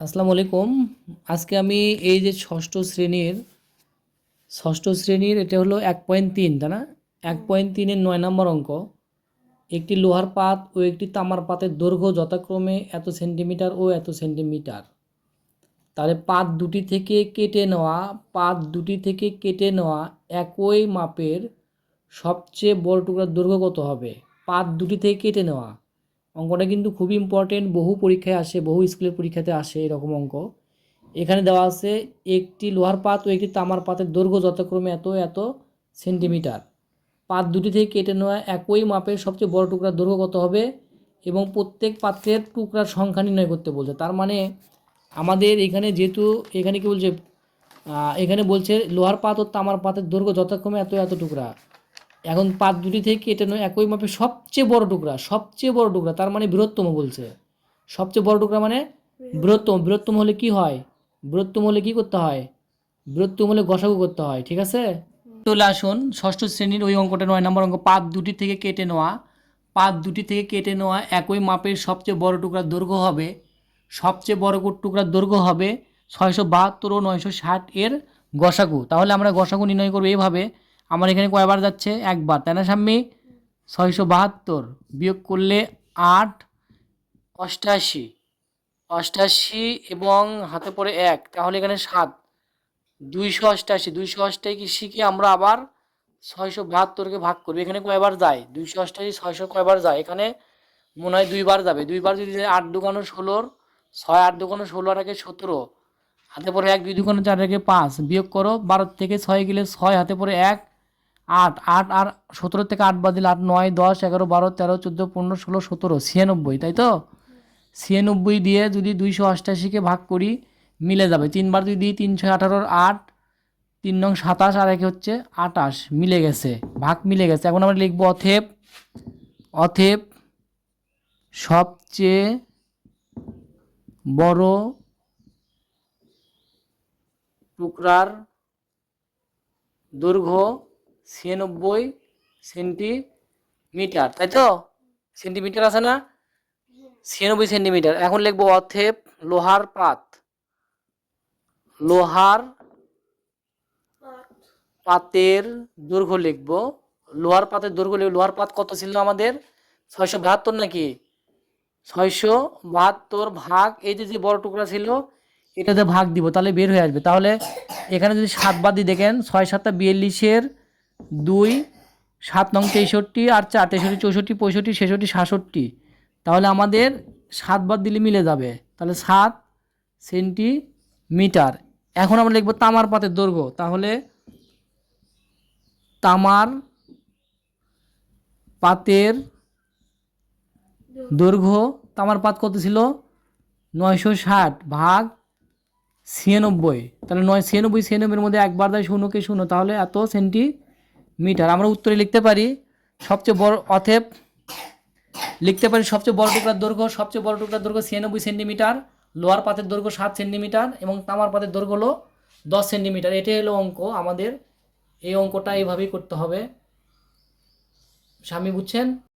আসসালামু আলাইকুম। আজকে আমি এই যে ষষ্ঠ শ্রেণীর এটা হলো 1.3, তাই না? 1.3-এর 9 নম্বর অঙ্ক। একটি লোহার পাত ও একটি তামার পাতের দৈর্ঘ্য যথাক্রমে এত সেন্টিমিটার ও এত সেন্টিমিটার। তাহলে পাত দুটি থেকে কেটে নেওয়া একই মাপের সবচেয়ে বড় টুকরার দৈর্ঘ্য কত হবে? পাত দুটি থেকে কেটে নেওয়া অঙ্কটা কিন্তু খুবই ইম্পর্টেন্ট, বহু পরীক্ষায় আসে, বহু স্কুলের পরীক্ষাতে আসে এরকম অঙ্ক। এখানে দেওয়া আছে একটি লোহার পাত ও একটি তামার পাতের দৈর্ঘ্য যথাক্রমে এত এত সেন্টিমিটার। পাত দুটি থেকে কেটে নেওয়া একই মাপের সবচেয়ে বড় টুকরার দৈর্ঘ্য কত হবে এবং প্রত্যেক পাত্রের টুকরার সংখ্যা নির্ণয় করতে বলছে। তার মানে আমাদের এখানে যেহেতু এখানে কি বলছে, এখানে বলছে লোহার পাত ও তামার পাতের দৈর্ঘ্য যথাক্রমে এত এত টুকরা। এখন পাত দুটি থেকে কেটে নেওয়া একই মাপের সবচেয়ে বড় টুকরা, তার মানে বৃহত্তম বলছে। সবচেয়ে বড় টুকরা মানে বৃহত্তম হলে কি হয়? বৃহত্তম হলে কি করতে হয়? বৃহত্তম হলে গসাগু করতে হয়, ঠিক আছে? চলে আসুন ষষ্ঠ শ্রেণীর ওই অঙ্কটা, 9 নম্বর অঙ্ক। পাত দুটি থেকে কেটে নেওয়া একই মাপের সবচেয়ে বড় টুকরার দৈর্ঘ্য হবে 672 ও 960 এর গসাগু। তাহলে আমরা গসাগু নির্ণয় করবো এইভাবে। আমার এখানে কয়বার যাচ্ছে? একবার, তাই না সাম্মি? 672 বিয়োগ করলে 8, 88, 88 এবং হাতে পড়ে 1, তাহলে এখানে 7, 288কে আমরা আবার 672কে ভাগ করবো। এখানে কয়বার যায়? 288 600 কয়বার যায়? এখানে মনে হয় 2বার যাবে। 2বার যদি 8 দুগুণ 16, 6 8 দুগুণ 16 আর 17, হাতে পড়ে 1, 2 দুগুণ 4 আর 5, বিয়োগ করো 12 থেকে 6 গেলে 6, হাতে পড়ে 1, 8 8 আর 17 থেকে 8 বাদ দিলে 8 9 10 11 12 13 14 15 16 17 96, তাই তো? 96 দিয়ে যদি 288কে ভাগ করি মিলে যাবে। 3বার যদি 3 6 18, 8 3 নং 27 আর 1 হচ্ছে 28, মিলে গেছে, ভাগ মিলে গেছে। এখন আমরা লিখবো অতএব সবচেয়ে বড় টুকরার দৈর্ঘ্য 96 সেন্টিমিটার, তাই তো? সেন্টিমিটার আছে না? 96 সেন্টিমিটার। এখন লিখবো অতএব লোহার পাতের দৈর্ঘ্য লিখবো। লোহার পাত কত ছিল আমাদের? 672 নাকি? 672 ভাগ এই যে বড় টুকরা ছিল এটাতে ভাগ দিব, তাহলে বের হয়ে আসবে। তাহলে এখানে যদি 7 বাদ দিই, দেখেন 6 7 42-এর 2, 7 নং 63 আর 4 63 64 65 66 67, তাহলে আমাদের 7 বাদ দিলে মিলে যাবে, তাহলে 7 সেন্টিমিটার। এখন আমরা লিখবো তামার পাতের দৈর্ঘ্য। তাহলে তামার পাতের দৈর্ঘ্য, তামার পাত কত ছিল? 960 ভাগ 96, তাহলে 96 মধ্যে একবার দেয় 0কে 0, তাহলে এত সেন্টিমিটার। আমরা উত্তরে লিখতে পারি অতএব লিখতে পারি সবচেয়ে বড় টুকরার দৈর্ঘ্য 96 সেন্টিমিটার, লোহার পাতের দৈর্ঘ্য 7 সেন্টিমিটার এবং তামার পাতের দৈর্ঘ্য হলো 10 সেন্টিমিটার। এটাই হলো অঙ্ক আমাদের। এই অঙ্কটা এইভাবেই করতে হবে। স্বামী বুঝছেন?